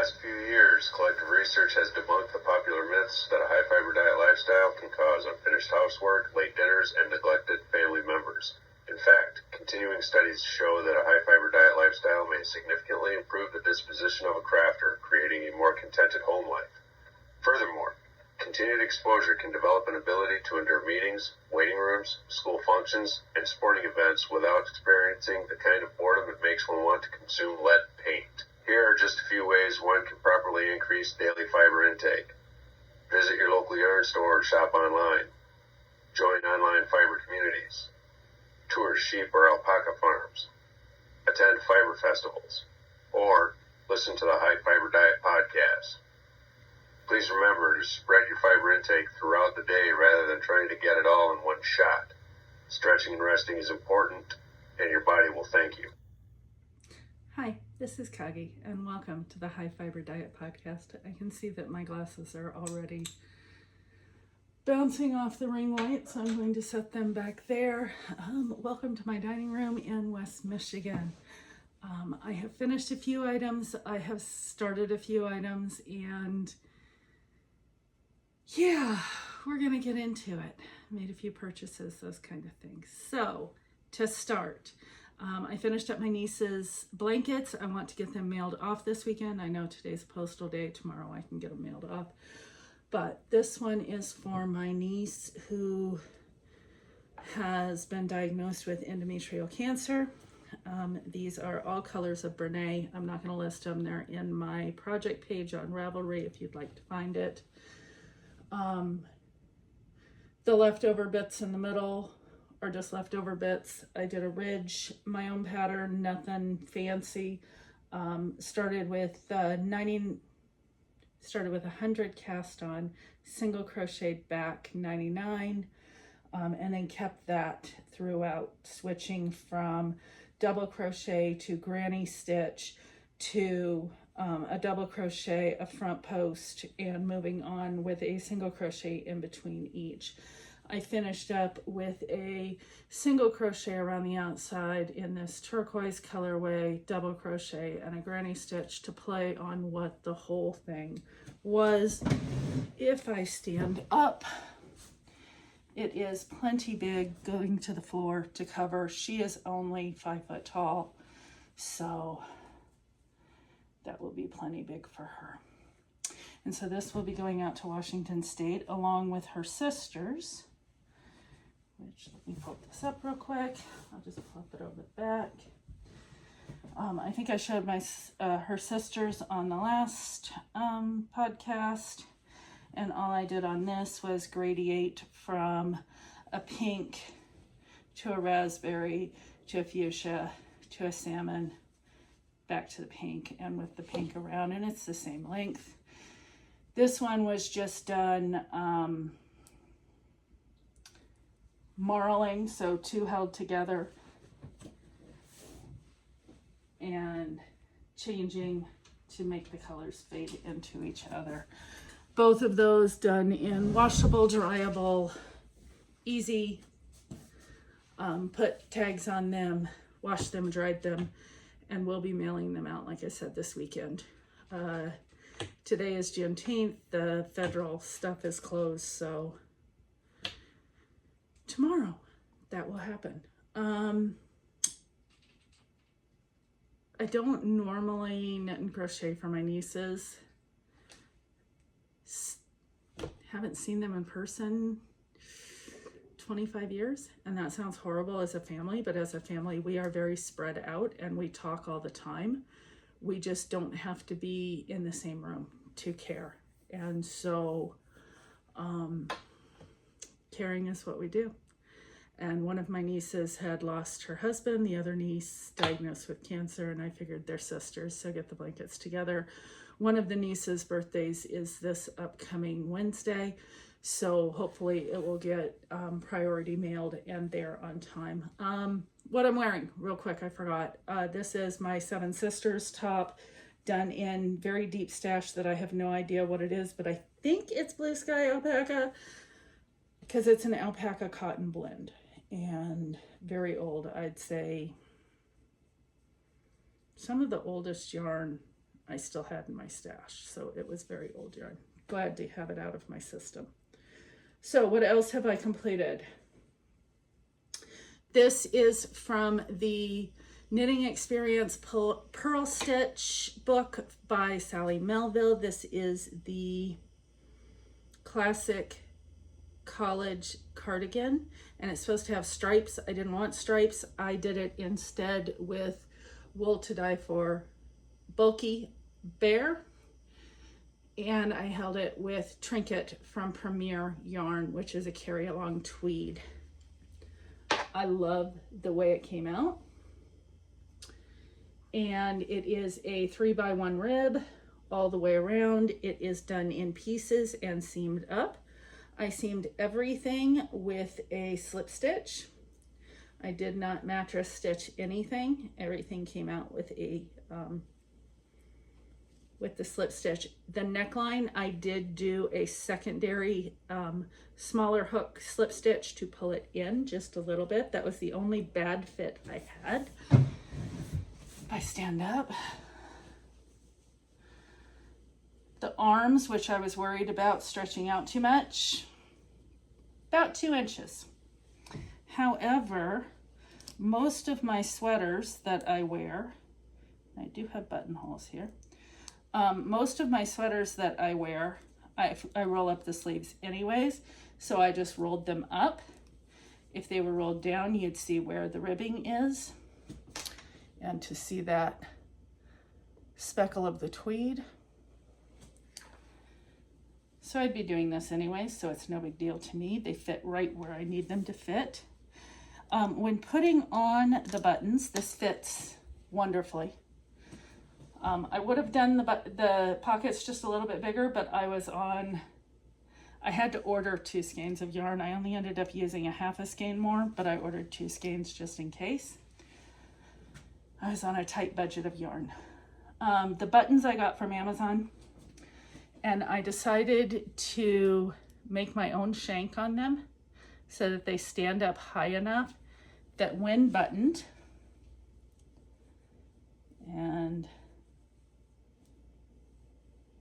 past few years, collective research has debunked the popular myths that a high-fiber diet lifestyle can cause unfinished housework, late dinners, and neglected family members. In fact, continuing studies show that a high-fiber diet lifestyle may significantly improve the disposition of a crafter, creating a more contented home life. Furthermore, continued exposure can develop an ability to endure meetings, waiting rooms, school functions, and sporting events without experiencing the kind of boredom it makes one want to consume lead paint. Here are just a few ways one can properly increase daily fiber intake. Visit your local yard store or shop online. Join online fiber communities. Tour sheep or alpaca farms. Attend fiber festivals. Or listen to the High Fiber Diet podcast. Please remember to spread your fiber intake throughout the day rather than trying to get it all in one shot. Stretching and resting is important, and your body will thank you. Hi, this is Coggy, and welcome to the High Fiber Diet podcast. I can see that my glasses are already bouncing off the ring light, so I'm going to set them back there. Welcome to my dining room in West Michigan. I have finished a few items, I have started a few items, and yeah, we're gonna get into it. Made a few purchases, those kind of things. So, to start, I finished up my niece's blankets. I want to get them mailed off this weekend. I know today's postal day, tomorrow I can get them mailed off. But this one is for my niece who has been diagnosed with endometrial cancer. These are all colors of Brene. I'm not going to list them. They're in my project page on Ravelry if you'd like to find it. The leftover bits in the middle are just leftover bits. I did a ridge, my own pattern, nothing fancy. Started with 100 cast on, single crocheted back 99, and then kept that throughout, switching from double crochet to granny stitch to a double crochet, a front post, and moving on with a single crochet in between each. I finished up with a single crochet around the outside in this turquoise colorway, double crochet, and a granny stitch to play on what the whole thing was. If I stand up, it is plenty big going to the floor to cover. She is only 5 foot tall, so that will be plenty big for her. And so this will be going out to Washington State along with her sisters, which, let me flip this up real quick. I'll just flip it over the back. I think I showed her sisters on the last podcast, and all I did on this was gradiate from a pink to a raspberry to a fuchsia to a salmon back to the pink, and with the pink around, and it's the same length. This one was just done marling, so two held together and changing to make the colors fade into each other. Both of those done in washable, dryable, easy. Put tags on them, washed them, dried them, and we'll be mailing them out, like I said, this weekend. Today is Juneteenth. The federal stuff is closed, so tomorrow that will happen. I don't normally knit and crochet for my nieces. Haven't seen them in person 25 years, and that sounds horrible as a family, but as a family we are very spread out and we talk all the time. We just don't have to be in the same room to care, and so caring is what we do. And one of my nieces had lost her husband, the other niece diagnosed with cancer, and I figured they're sisters, so get the blankets together. One of the nieces' birthdays is this upcoming Wednesday, so hopefully it will get priority mailed and there on time. What I'm wearing, real quick, I forgot. This is my Seven Sisters top, done in very deep stash that I have no idea what it is, but I think it's Blue Sky Alpaca, because it's an alpaca cotton blend, and very old. I'd say some of the oldest yarn I still had in my stash. So it was very old yarn. Glad to have it out of my system. So what else have I completed? This is from the Knitting Experience Purl Stitch book by Sally Melville. This is the classic college cardigan, and it's supposed to have stripes. I didn't want stripes. I did it instead with Wool to Die For Bulky Bear, and I held it with Trinket from Premier Yarn, which is a carry-along tweed. I love the way it came out, and it is a 3x1 rib all the way around. It is done in pieces and seamed up. I seamed everything with a slip stitch. I did not mattress stitch anything. Everything came out with a with the slip stitch. The neckline, I did do a secondary smaller hook slip stitch to pull it in just a little bit. That was the only bad fit I had. If I stand up, the arms, which I was worried about stretching out too much, about 2 inches. However, most of my sweaters that I wear, I do have buttonholes here, most of my sweaters that I wear, I roll up the sleeves anyways, so I just rolled them up. If they were rolled down, you'd see where the ribbing is. And to see that speckle of the tweed. So I'd be doing this anyway, so it's no big deal to me. They fit right where I need them to fit. When putting on the buttons, this fits wonderfully. I would have done the pockets just a little bit bigger, but I had to order 2 skeins of yarn. I only ended up using a half a skein more, but I ordered 2 skeins just in case. I was on a tight budget of yarn. The buttons I got from Amazon, and I decided to make my own shank on them so that they stand up high enough that when buttoned, and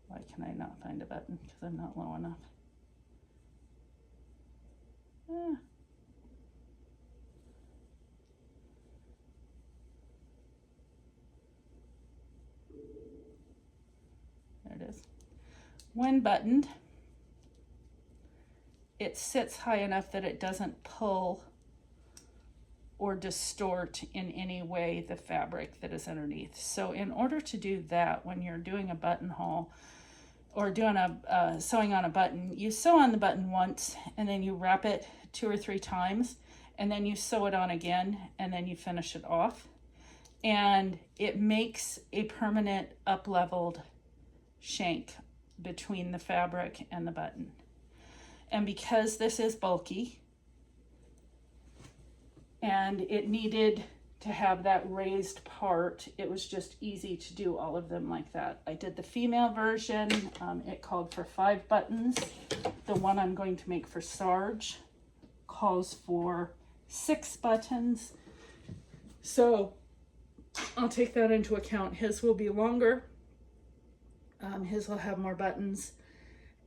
why can I not find a button? Because I'm not low enough. There it is. When buttoned, it sits high enough that it doesn't pull or distort in any way the fabric that is underneath. So in order to do that, when you're doing a buttonhole or doing a sewing on a button, you sew on the button once and then you wrap it 2 or 3 times and then you sew it on again and then you finish it off. And it makes a permanent up-leveled shank between the fabric and the button. And because this is bulky and it needed to have that raised part, it was just easy to do all of them like that. I did the female version. It called for 5 buttons. The one I'm going to make for Sarge calls for 6 buttons. So I'll take that into account. His will be longer. His will have more buttons,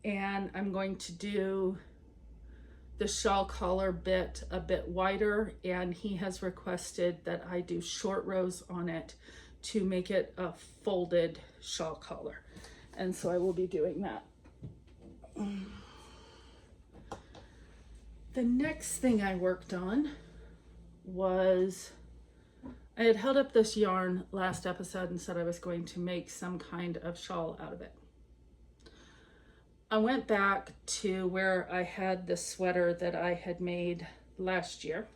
and I'm going to do the shawl collar bit a bit wider, and he has requested that I do short rows on it to make it a folded shawl collar, and so I will be doing that. The next thing I worked on was, I had held up this yarn last episode and said I was going to make some kind of shawl out of it. I went back to where I had the sweater that I had made last year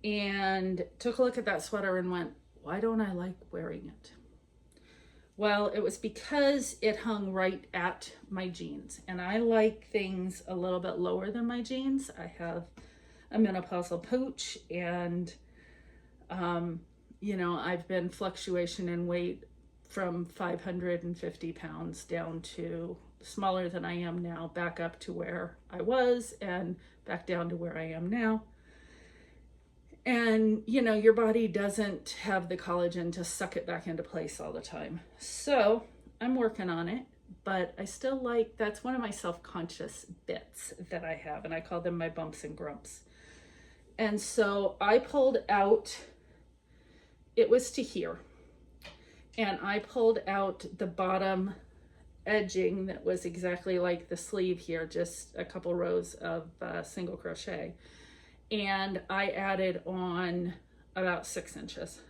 and took a look at that sweater and went, why don't I like wearing it? Well, it was because it hung right at my jeans, and I like things a little bit lower than my jeans. I have a menopausal pooch, and you know, I've been fluctuation in weight from 550 pounds down to smaller than I am now, back up to where I was, and back down to where I am now. And, you know, your body doesn't have the collagen to suck it back into place all the time. So I'm working on it, but I still like, that's one of my self-conscious bits that I have, and I call them my bumps and grumps. And so I pulled out, it was to here, and I pulled out the bottom edging that was exactly like the sleeve here, just a couple rows of single crochet. And I added on about 6 inches.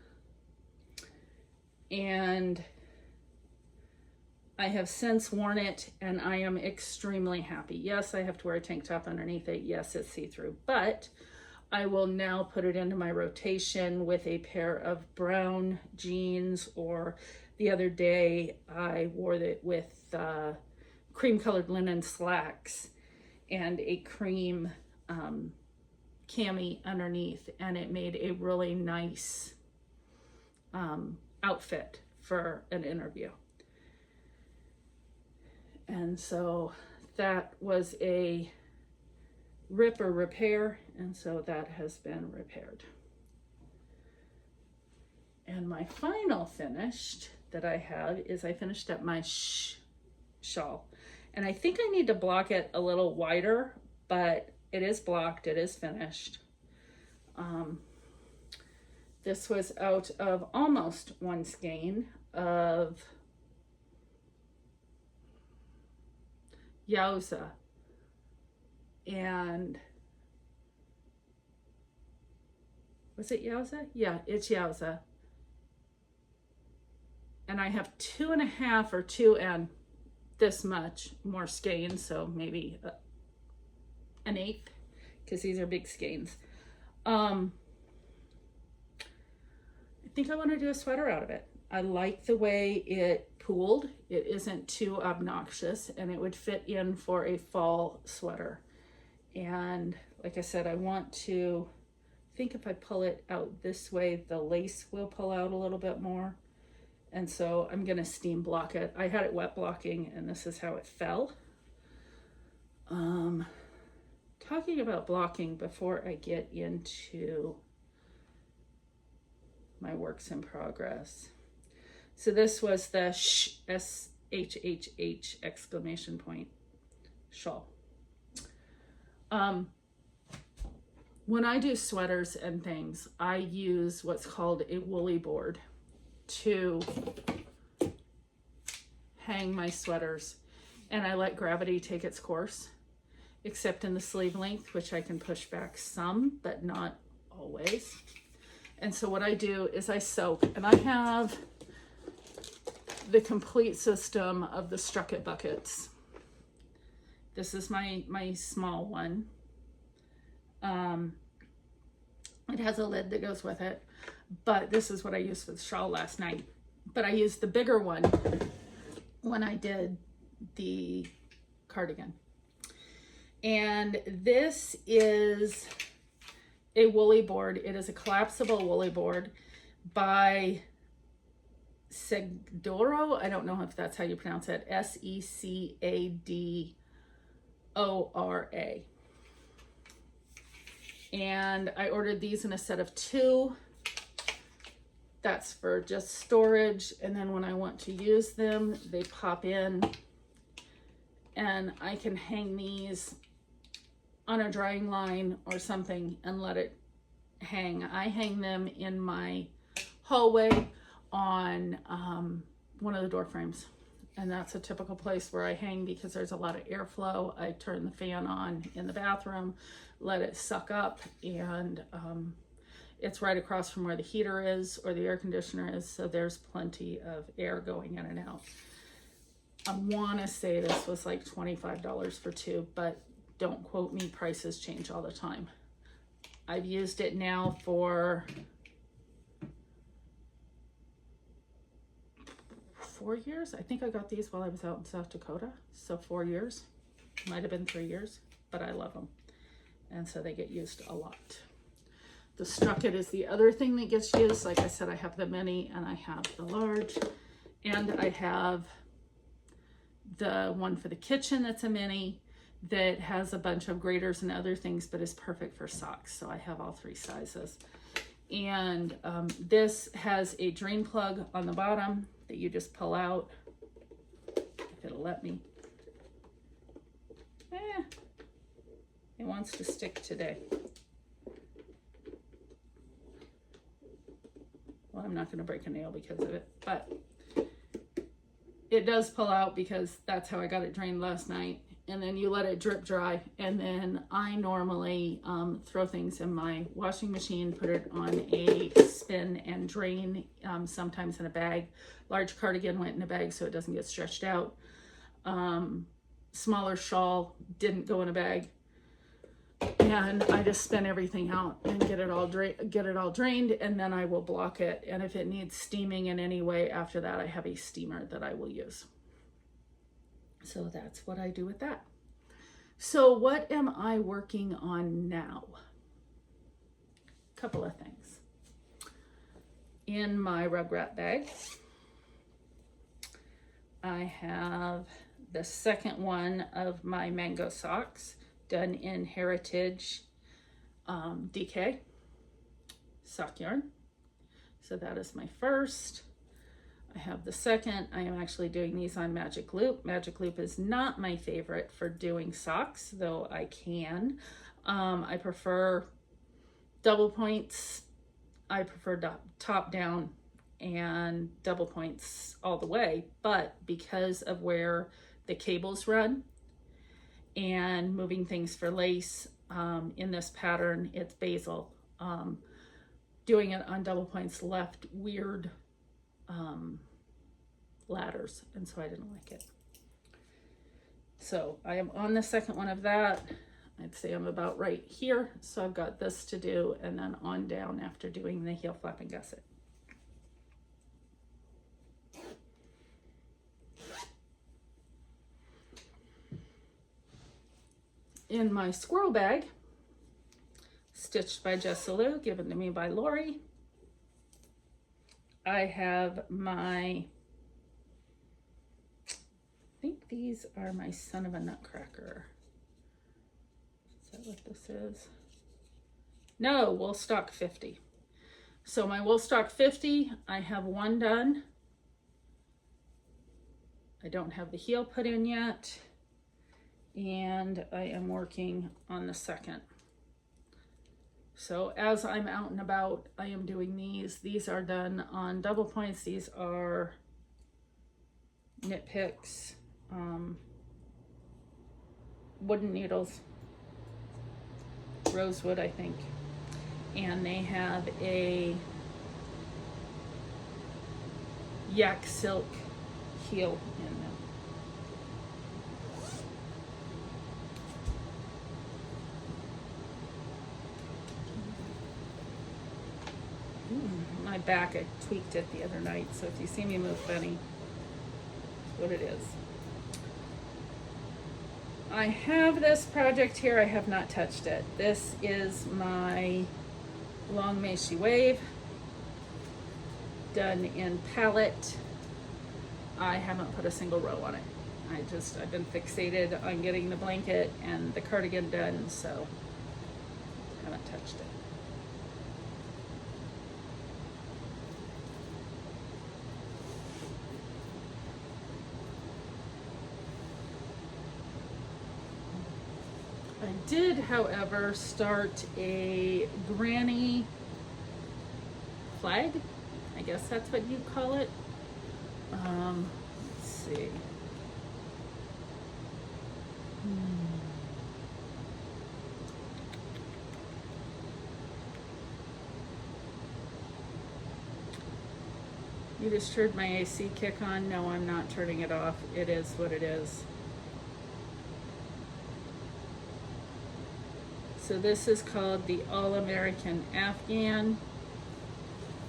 And I have since worn it and I am extremely happy. Yes, I have to wear a tank top underneath it. Yes, it's see-through, but I will now put it into my rotation with a pair of brown jeans, or the other day I wore it with cream colored linen slacks and a cream cami underneath, and it made a really nice outfit for an interview. And so that was a rip or repair, and so that has been repaired. And my final finished that I have is I finished up my shawl, and I think I need to block it a little wider, but it is blocked, it is finished. This was out of almost one skein of Yowza, and was it Yowza? Yeah, it's Yowza. And I have 2.5 or 2 and this much more skeins, so maybe an 1/8, because these are big skeins. I think I want to do a sweater out of it. I like the way it pooled. It isn't too obnoxious, and it would fit in for a fall sweater. And like I said, I want to, I think if I pull it out this way, the lace will pull out a little bit more. And so I'm gonna steam block it. I had it wet blocking, and this is how it fell. Talking about blocking before I get into my works in progress. So this was the SHHH exclamation point shawl. When I do sweaters and things, I use what's called a woolly board to hang my sweaters, and I let gravity take its course, except in the sleeve length, which I can push back some, but not always. And so what I do is I soak, and I have the complete system of the Strucket buckets. This is my small one. It has a lid that goes with it, but this is what I used for the shawl last night. But I used the bigger one when I did the cardigan. And this is a woolly board. It is a collapsible woolly board by Segdora. I don't know if that's how you pronounce it. Secadora. And I ordered these in a set of 2. That's for just storage. And then when I want to use them, they pop in, and I can hang these on a drying line or something and let it hang. I hang them in my hallway on one of the door frames, and that's a typical place where I hang because there's a lot of airflow. I turn the fan on in the bathroom, let it suck up, and it's right across from where the heater is or the air conditioner is, so there's plenty of air going in and out. I want to say this was like $25 for 2, but don't quote me, prices change all the time. I've used it now for 4 years. I think I got these while I was out in South Dakota, so 4 years. Might have been 3 years, but I love them. And so they get used a lot. The Strucket is the other thing that gets used. Like I said, I have the mini and I have the large, and I have the one for the kitchen that's a mini that has a bunch of graters and other things, but is perfect for socks. So I have all 3 sizes. And this has a drain plug on the bottom that you just pull out, if it'll let me. It wants to stick today. Well, I'm not going to break a nail because of it, but it does pull out because that's how I got it drained last night. And then you let it drip dry, and then I normally throw things in my washing machine, put it on a spin and drain, sometimes in a bag. Large cardigan went in a bag so it doesn't get stretched out. Smaller shawl didn't go in a bag. And I just spin everything out and get it all drained, and then I will block it. And if it needs steaming in any way after that, I have a steamer that I will use. So that's what I do with that. So what am I working on now? Couple of things. In my Rugrat bag, I have the second one of my mango socks done in Heritage DK sock yarn. So that is my first. I have the second. I am actually doing these on Magic Loop. Magic Loop is not my favorite for doing socks, though I can. I prefer double points. I prefer top down and double points all the way, but because of where the cables run and moving things for lace, in this pattern, it's basil. Doing it on double points left weird ladders, and so I didn't like it. So I am on the second one of that. I'd say I'm about right here. So I've got this to do, and then on down after doing the heel flap and gusset. In my squirrel bag, stitched by Jessa Lou, given to me by Lori, I have my, I think these are my Son of a Nutcracker. Is that what this is? No, Woolstock 50. So my Woolstock 50, I have one done. I don't have the heel put in yet. And I am working on the second. So as I'm out and about, I am doing these. These are done on double points. These are knit picks, wooden needles, rosewood, I think. And they have a yak silk heel in them. My back, I tweaked it the other night, so if you see me move funny, that's what it is. I have this project here. I have not touched it. This is my Long May She Wave, done in palette. I haven't put a single row on it. I've been fixated on getting the blanket and the cardigan done, so haven't touched it. I did, however, start a granny flag. I guess that's what you call it. Let's see. You just heard my AC kick on. No, I'm not turning it off. It is what it is. So this is called the All-American Afghan.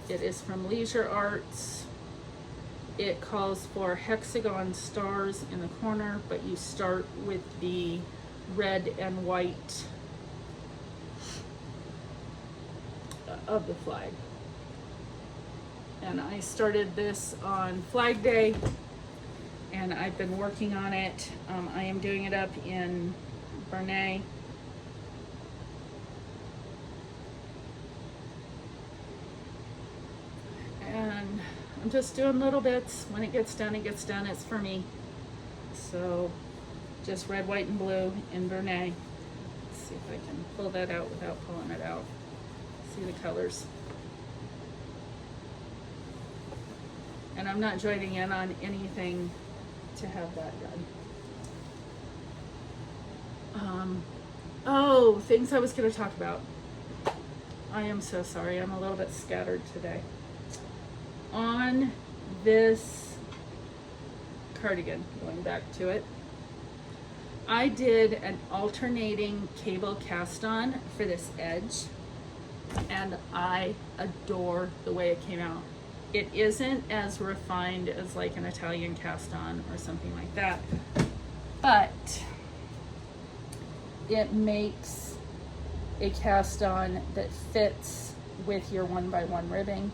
It is from Leisure Arts. It calls for hexagon stars in the corner, but you start with the red and white of the flag. And I started this on Flag Day, and I've been working on it. I am doing it up in Bernay. I'm just doing little bits. When it gets done, it gets done. It's for me. So just red, white, and blue in Vernay. Let's see if I can pull that out without pulling it out. See the colors. And I'm not joining in on anything to have that done. Oh, things I was going to talk about. I am so sorry. I'm a little bit scattered today. On this cardigan, going back to it, I did an alternating cable cast on for this edge, and I adore the way it came out. It isn't as refined as like an Italian cast on or something like that, but it makes a cast on that fits with your 1x1 ribbing.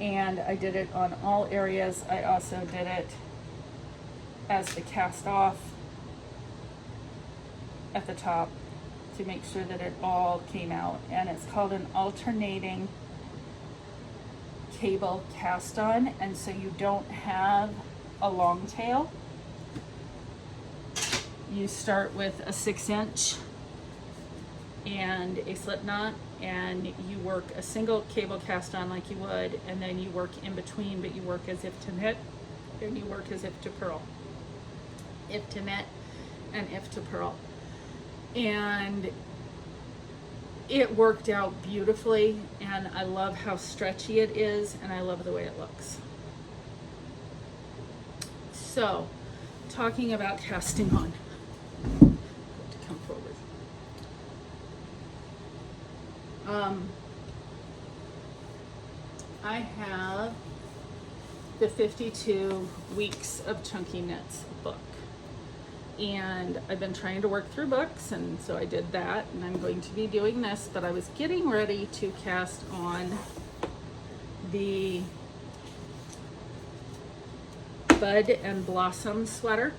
And I did it on all areas. I also did it as the cast off at the top to make sure that it all came out. And it's called an alternating cable cast on, and so you don't have a long tail. You start with a 6-inch and a slip knot, and you work a single cable cast on like you would, and then you work in between, but you work as if to knit and you work as if to purl, if to knit and if to purl. And it worked out beautifully, and I love how stretchy it is, and I love the way it looks. So, talking about casting on. Come forward. I have the 52 Weeks of Chunky Knits book. And I've been trying to work through books, and so I did that, and I'm going to be doing this, but I was getting ready to cast on the Bud and Blossom sweater.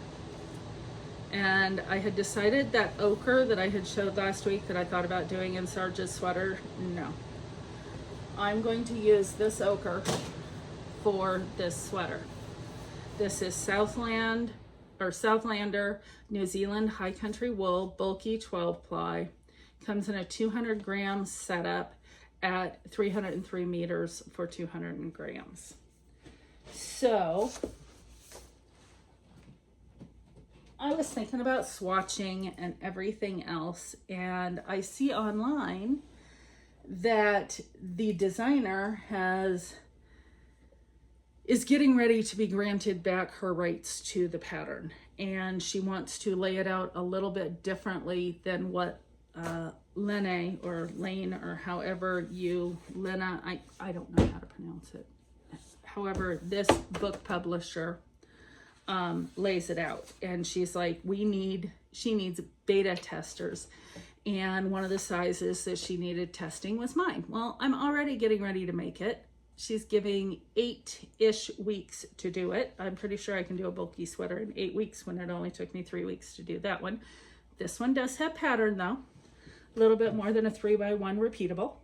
And I had decided that ochre that I had showed last week that I thought about doing in Sarge's sweater, no. I'm going to use this ochre for this sweater. This is Southlander New Zealand High Country Wool, bulky 12 ply. Comes in a 200 gram setup at 303 meters for 200 grams. So I was thinking about swatching and everything else, and I see online that the designer is getting ready to be granted back her rights to the pattern, and she wants to lay it out a little bit differently than what Lene or Lane or however you, Lena, I don't know how to pronounce it. However, this book publisher lays it out, and she's like, she needs beta testers, and one of the sizes that she needed testing was mine. Well, I'm already getting ready to make it. She's giving 8-ish weeks to do it. I'm pretty sure I can do a bulky sweater in 8 weeks when it only took me 3 weeks to do that one. This one does have pattern though, a little bit more than a 3x1 repeatable.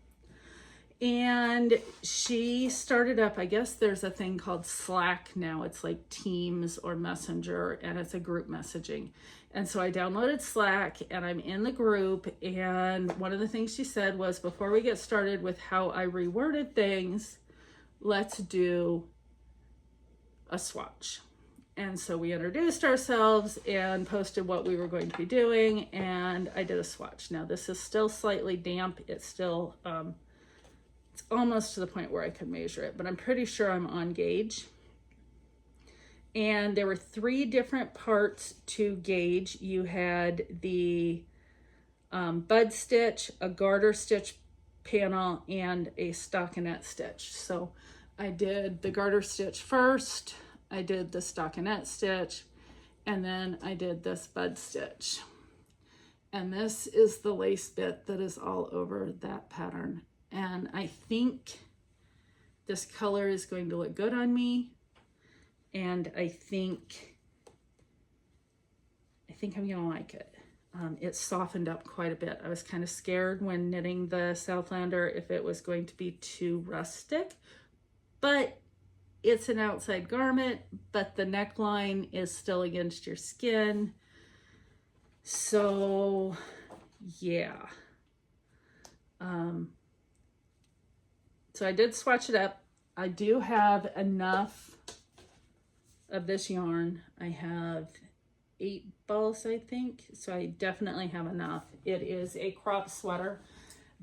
And she started up, I guess there's a thing called Slack now. It's like Teams or Messenger, and it's a group messaging. And so I downloaded Slack, and I'm in the group, and one of the things she said was, before we get started with how I reworded things, let's do a swatch. And so we introduced ourselves and posted what we were going to be doing, and I did a swatch. Now this is still slightly damp. It's still, it's almost to the point where I could measure it, but I'm pretty sure I'm on gauge. And there were 3 different parts to gauge. You had the bud stitch, a garter stitch panel, and a stockinette stitch. So I did the garter stitch first, I did the stockinette stitch, and then I did this bud stitch. And this is the lace bit that is all over that pattern. And I think this color is going to look good on me. And I think I'm gonna like it. It's softened up quite a bit. I was kind of scared when knitting the Southlander if it was going to be too rustic, but it's an outside garment, but the neckline is still against your skin. So yeah. So I did swatch it up. I do have enough of this yarn. I have 8 balls, I think. So I definitely have enough. It is a crop sweater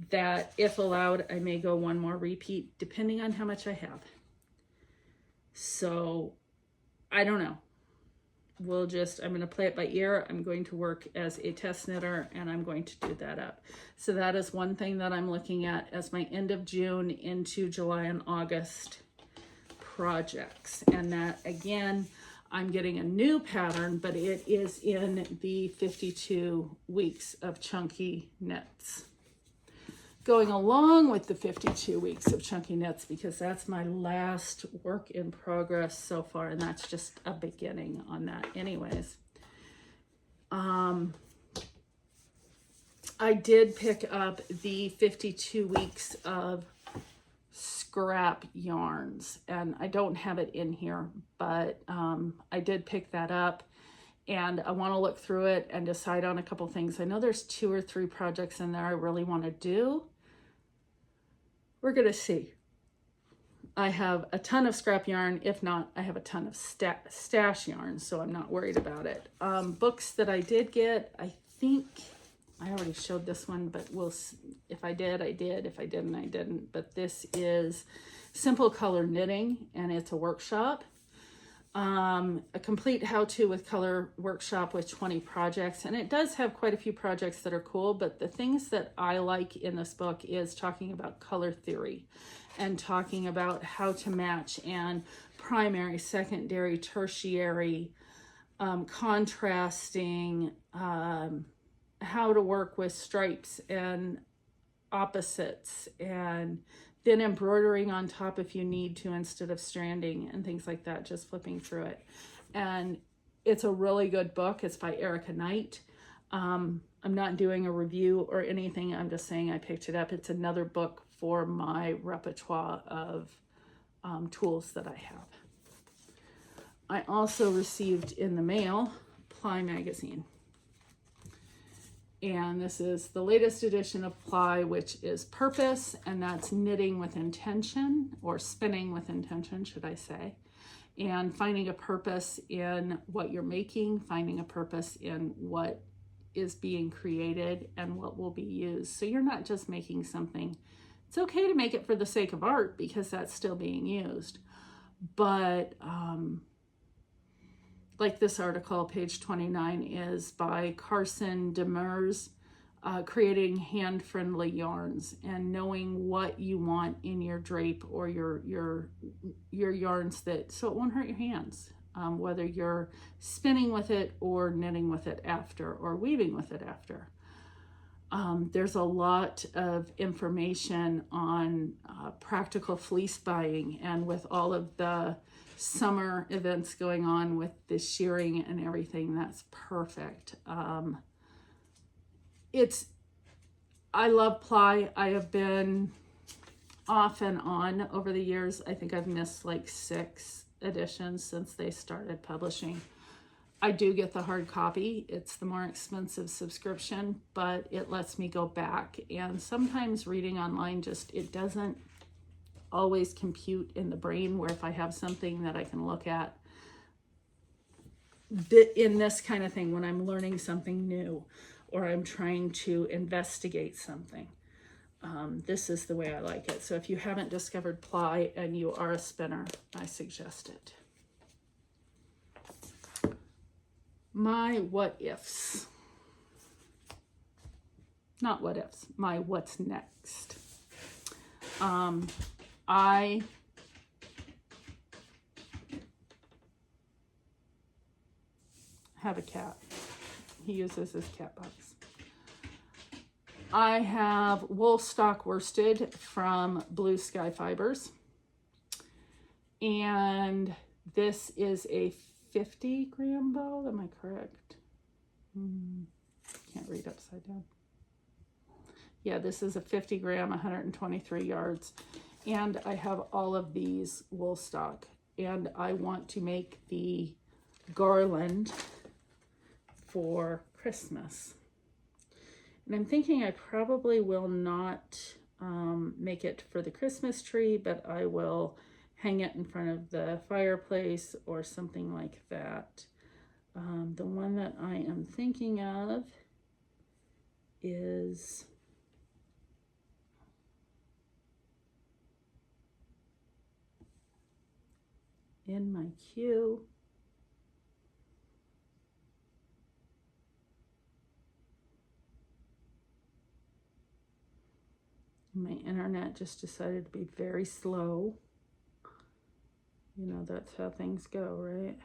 that, if allowed, I may go one more repeat depending on how much I have. So I don't know. I'm going to play it by ear. I'm going to work as a test knitter, and I'm going to do that up. So that is one thing that I'm looking at as my end of June into July and August projects. And that, again, I'm getting a new pattern, but it is in the 52 weeks of chunky knits. Going along with the 52 weeks of chunky knits, because that's my last work in progress so far, and that's just a beginning on that anyways. I did pick up the 52 weeks of scrap yarns, and I don't have it in here, but I did pick that up, and I want to look through it and decide on a couple things. I know there's 2 or 3 projects in there I really want to do. We're going to see. I have a ton of scrap yarn. If not, I have a ton of stash yarn, so I'm not worried about it. Books that I did get, I think I already showed this one, but if I did, I did. If I didn't, I didn't. But this is Simple Color Knitting, and it's a workshop. A complete how-to with color workshop with 20 projects, and it does have quite a few projects that are cool, but the things that I like in this book is talking about color theory and talking about how to match and primary, secondary, tertiary, contrasting, how to work with stripes and opposites, and then embroidering on top if you need to instead of stranding and things like that, just flipping through it. And it's a really good book. It's by Erica Knight. I'm not doing a review or anything. I'm just saying I picked it up. It's another book for my repertoire of tools that I have. I also received in the mail Ply magazine. And this is the latest edition of Ply, which is Purpose, and that's knitting with intention, or spinning with intention, should I say. And finding a purpose in what you're making, finding a purpose in what is being created and what will be used. So you're not just making something. It's okay to make it for the sake of art because that's still being used. But like this article, page 29, is by Carson Demers, creating hand-friendly yarns and knowing what you want in your drape or your yarns so it won't hurt your hands, whether you're spinning with it or knitting with it after or weaving with it after. There's a lot of information on practical fleece buying, and with all of the summer events going on with the shearing and everything, that's perfect. I love Ply. I have been off and on over the years. I think I've missed like 6 editions since they started publishing. I do get the hard copy. It's the more expensive subscription, but it lets me go back. And sometimes reading online it doesn't always compute in the brain, where if I have something that I can look at in this kind of thing, when I'm learning something new or I'm trying to investigate something, this is the way I like it. So if you haven't discovered Ply and you are a spinner, I suggest it. My what ifs. Not what ifs, my what's next. I have a cat. He uses his cat box. I have wool stock worsted from Blue Sky Fibers. And this is a 50-gram bow. Am I correct? Can't read upside down. Yeah, this is a 50-gram, 123 yards. And I have all of these wool stock, and I want to make the garland for Christmas. And I'm thinking I probably will not make it for the Christmas tree, but I will hang it in front of the fireplace or something like that. The one that I am thinking of is in my queue. My internet just decided to be very slow. You know, that's how things go, right?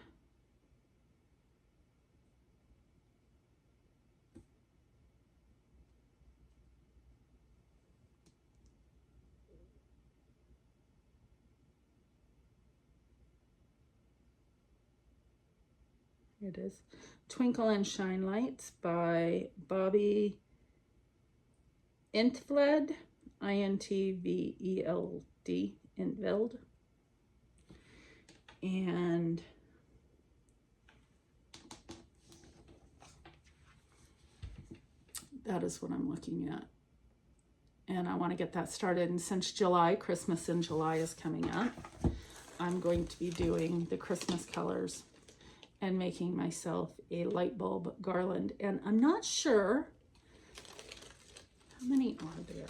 Here it is. Twinkle and Shine Lights by Bobby Intveld, I-N-T-V-E-L-D, Intveld. And that is what I'm looking at. And I want to get that started. And since July, Christmas in July is coming up, I'm going to be doing the Christmas colors and making myself a light bulb garland. And I'm not sure how many are there.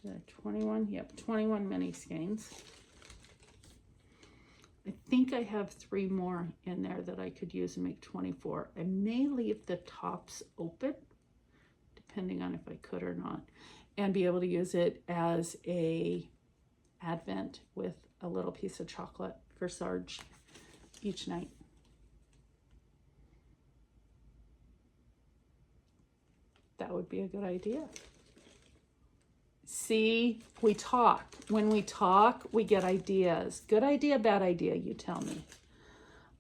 There are 21, yep, 21 mini skeins. I think I have 3 more in there that I could use and make 24. I may leave the tops open, depending on if I could or not, and be able to use it as a advent with a little piece of chocolate for Sarge each night. That would be a good idea. See, we talk. When we talk, we get ideas. Good idea, bad idea, you tell me.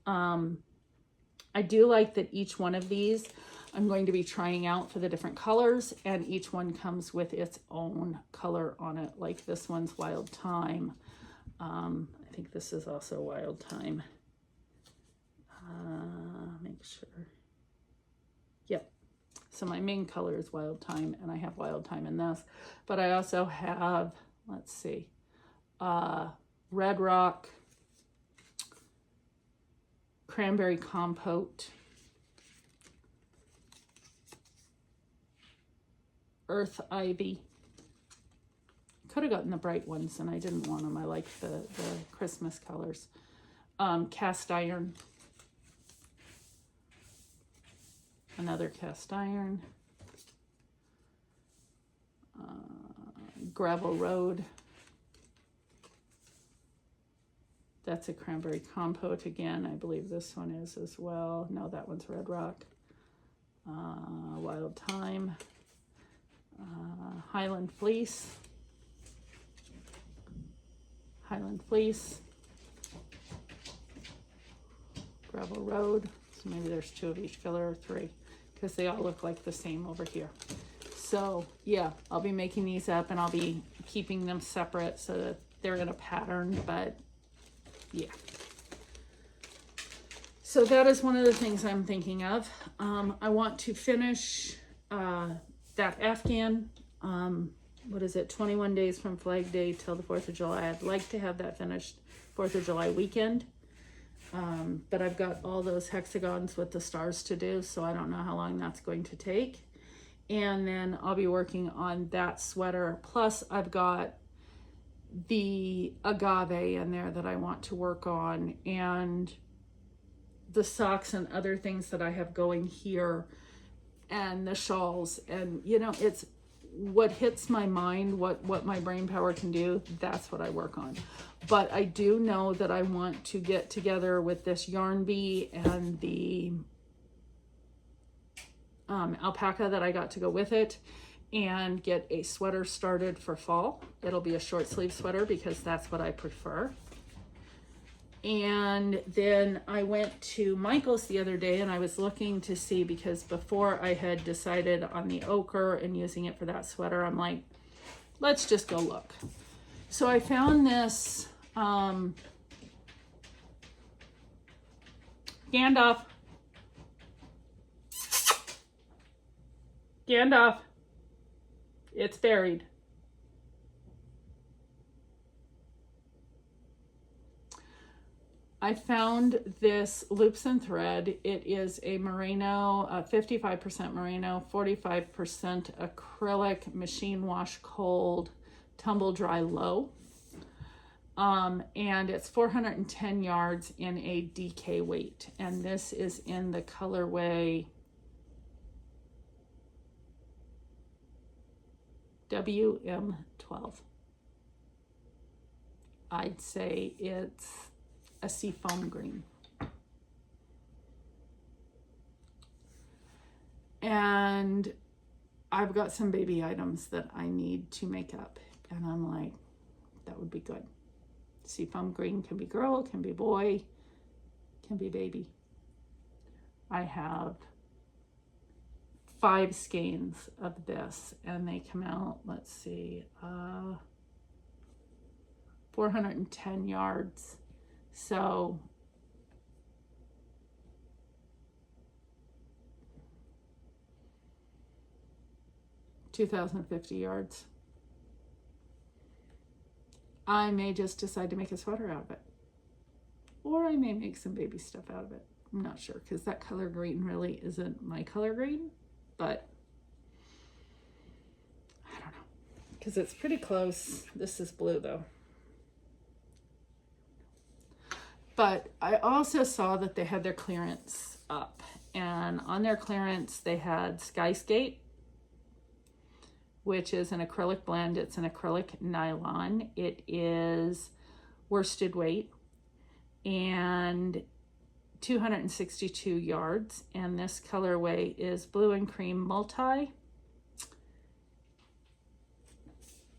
I do like that each one of these I'm going to be trying out for the different colors, and each one comes with its own color on it. Like this one's Wild Thyme. I think this is also Wild Thyme. Make sure. Yep. So my main color is Wild Thyme, and I have Wild Thyme in this. But I also have, let's see, Red Rock, Cranberry Compote, Earth Ivy. Could have gotten the bright ones, and I didn't want them. I like the Christmas colors. Cast Iron. Another Cast Iron. Gravel Road. That's a Cranberry Compote again. I believe this one is as well. No, that one's Red Rock. Wild Thyme. Highland Fleece. Highland Fleece. Gravel Road. So maybe there's 2 of each color, or 3, because they all look like the same over here. So yeah, I'll be making these up, and I'll be keeping them separate so that they're in a pattern, but yeah. So that is one of the things I'm thinking of. I want to finish that Afghan, what is it, 21 days from Flag Day till the 4th of July. I'd like to have that finished 4th of July weekend. But I've got all those hexagons with the stars to do, so I don't know how long that's going to take. And then I'll be working on that sweater. Plus I've got the agave in there that I want to work on, and the socks and other things that I have going here, and the shawls. And you know, it's what hits my mind, what my brain power can do, that's what I work on. But I do know that I want to get together with this yarn bee and the alpaca that I got to go with it, and get a sweater started for fall. It'll be a short sleeve sweater because that's what I prefer. And then I went to Michael's the other day and I was looking to see, because before I had decided on the ochre and using it for that sweater, I'm like, let's just go look. So I found this Gandalf. It's buried. I found this Loops and Thread. It is a merino, 55% merino, 45% acrylic, machine wash cold, tumble dry low. And it's 410 yards in a DK weight. And this is in the colorway WM12. I'd say it's a seafoam green. And I've got some baby items that I need to make up. And I'm like, that would be good. Seafoam green can be girl, can be boy, can be baby. I have 5 skeins of this and they come out, let's see, 410 yards. So $2,050 yards. I may just decide to make a sweater out of it. Or I may make some baby stuff out of it. I'm not sure, because that color green really isn't my color green, but I don't know, because it's pretty close. This is blue though. But I also saw that they had their clearance up, and on their clearance they had Skyscape, which is an acrylic blend. It's an acrylic nylon. It is worsted weight and 262 yards. And this colorway is blue and cream multi.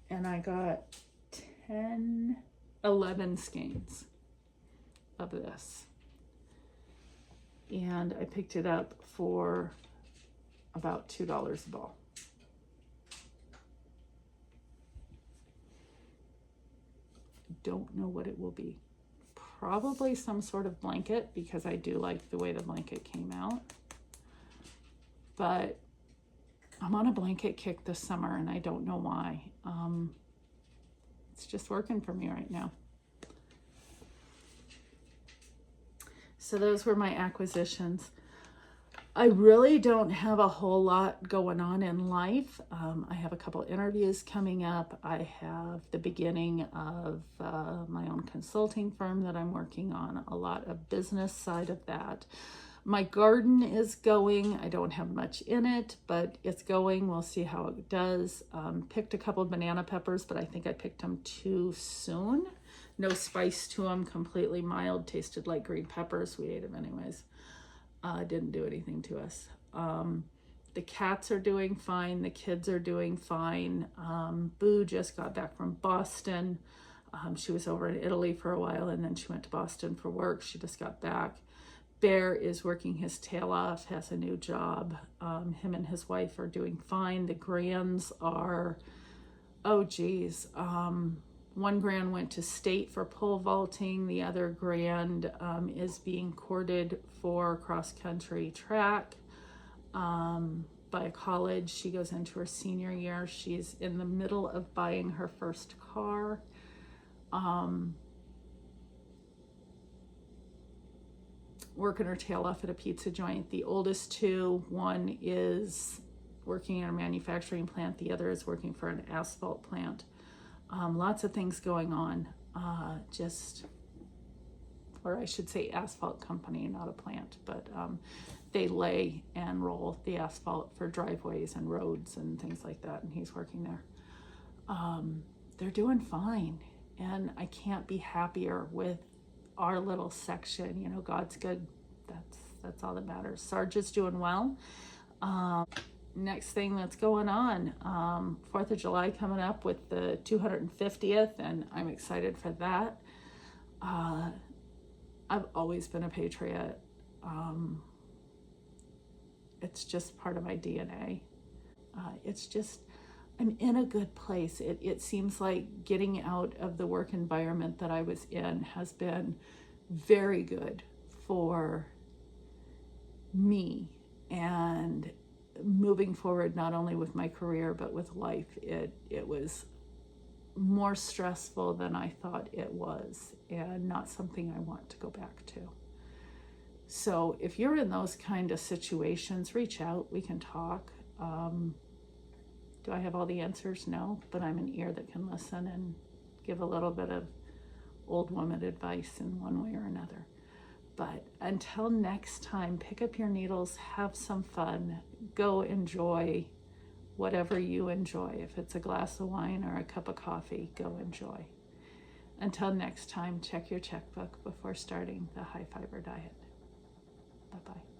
And I got 11 skeins of this. And I picked it up for about $2 a ball. Don't know what it will be. Probably some sort of blanket, because I do like the way the blanket came out. But I'm on a blanket kick this summer and I don't know why. It's just working for me right now. So those were my acquisitions. I really don't have a whole lot going on in life. I have a couple interviews coming up. I have the beginning of my own consulting firm that I'm working on, a lot of business side of that. My garden is going. I don't have much in it, but it's going. We'll see how it does. Picked a couple of banana peppers, but I think I picked them too soon. No spice to them, completely mild, tasted like green peppers. We ate them anyways. Didn't do anything to us. The cats are doing fine. The kids are doing fine. Boo just got back from Boston. She was over in Italy for a while and then she went to Boston for work. She just got back. Bear is working his tail off, has a new job. Him and his wife are doing fine. The grands are, oh geez. One grand went to state for pole vaulting. The other grand is being courted for cross-country track by a college. She goes into her senior year. She's in the middle of buying her first car. Working her tail off at a pizza joint. The oldest two, one is working in a manufacturing plant. The other is working for an asphalt plant. Lots of things going on, or I should say asphalt company, not a plant, but they lay and roll the asphalt for driveways and roads and things like that, and he's working there. They're doing fine, and I can't be happier with our little section. You know, God's good. That's all that matters. Sarge is doing well. Next thing that's going on, 4th of July coming up with the 250th, and I'm excited for that. I've always been a patriot. It's just part of my DNA. It's just, I'm in a good place. It seems like getting out of the work environment that I was in has been very good for me and moving forward, not only with my career, but with life. It was more stressful than I thought it was, and not something I want to go back to. So if you're in those kind of situations, reach out, we can talk. Do I have all the answers? No, but I'm an ear that can listen and give a little bit of old woman advice in one way or another. But until next time, pick up your needles, have some fun, go enjoy whatever you enjoy. If it's a glass of wine or a cup of coffee, go enjoy. Until next time, check your checkbook before starting the high fiber diet. Bye-bye.